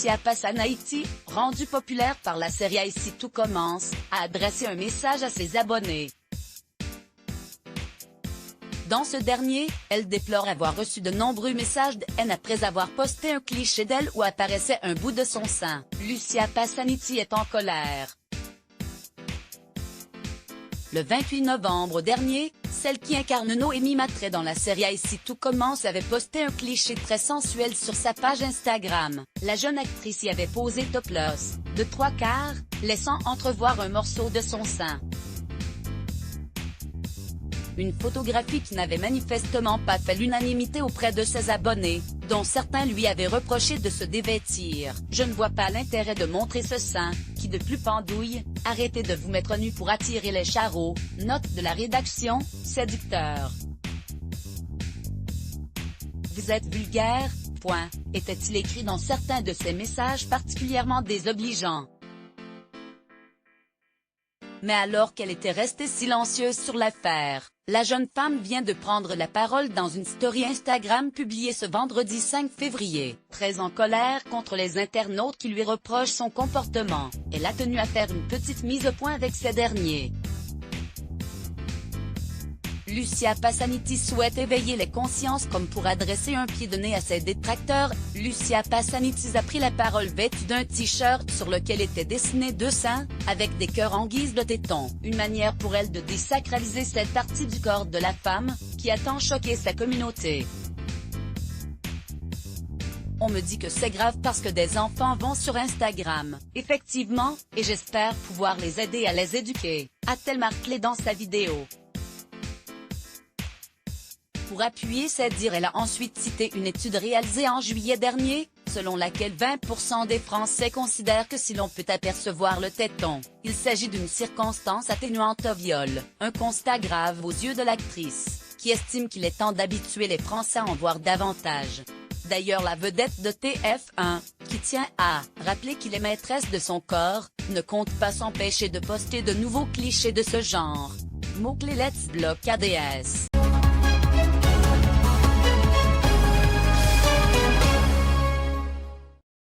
Lucia Passanaiti, rendue populaire par la série Ici tout commence, a adressé un message à ses abonnés. Dans ce dernier, elle déplore avoir reçu de nombreux messages de haine après avoir posté un cliché d'elle où apparaissait un bout de son sein. Lucia Passanaiti est en colère. Le 28 novembre dernier, celle qui incarne Noémie Mattray dans la série Ici tout commence avait posté un cliché très sensuel sur sa page Instagram. La jeune actrice y avait posé topless, de 3/4, laissant entrevoir un morceau de son sein. Une photographie qui n'avait manifestement pas fait l'unanimité auprès de ses abonnés, dont certains lui avaient reproché de se dévêtir. « Je ne vois pas l'intérêt de montrer ce sein, qui de plus pendouille, arrêtez de vous mettre nu pour attirer les charros », note de la rédaction, séducteur. « Vous êtes vulgaire, point », était-il écrit dans certains de ses messages particulièrement désobligeants. Mais alors qu'elle était restée silencieuse sur l'affaire, la jeune femme vient de prendre la parole dans une story Instagram publiée ce vendredi 5 février. Très en colère contre les internautes qui lui reprochent son comportement, elle a tenu à faire une petite mise au point avec ces derniers. Lucia Passanaiti souhaite éveiller les consciences comme pour adresser un pied de nez à ses détracteurs. Lucia Passanaiti a pris la parole vêtue d'un t-shirt sur lequel étaient dessinés 2 seins, avec des cœurs en guise de tétons. Une manière pour elle de désacraliser cette partie du corps de la femme, qui a tant choqué sa communauté. On me dit que c'est grave parce que des enfants vont sur Instagram. Effectivement, et j'espère pouvoir les aider à les éduquer, a-t-elle martelé dans sa vidéo. Pour appuyer ses dires, elle a ensuite cité une étude réalisée en juillet dernier, selon laquelle 20% des Français considèrent que si l'on peut apercevoir le téton, il s'agit d'une circonstance atténuante au viol. Un constat grave aux yeux de l'actrice, qui estime qu'il est temps d'habituer les Français à en voir davantage. D'ailleurs, la vedette de TF1, qui tient à rappeler qu'il est maîtresse de son corps, ne compte pas s'empêcher de poster de nouveaux clichés de ce genre. Mot-clé Let's Block ADS.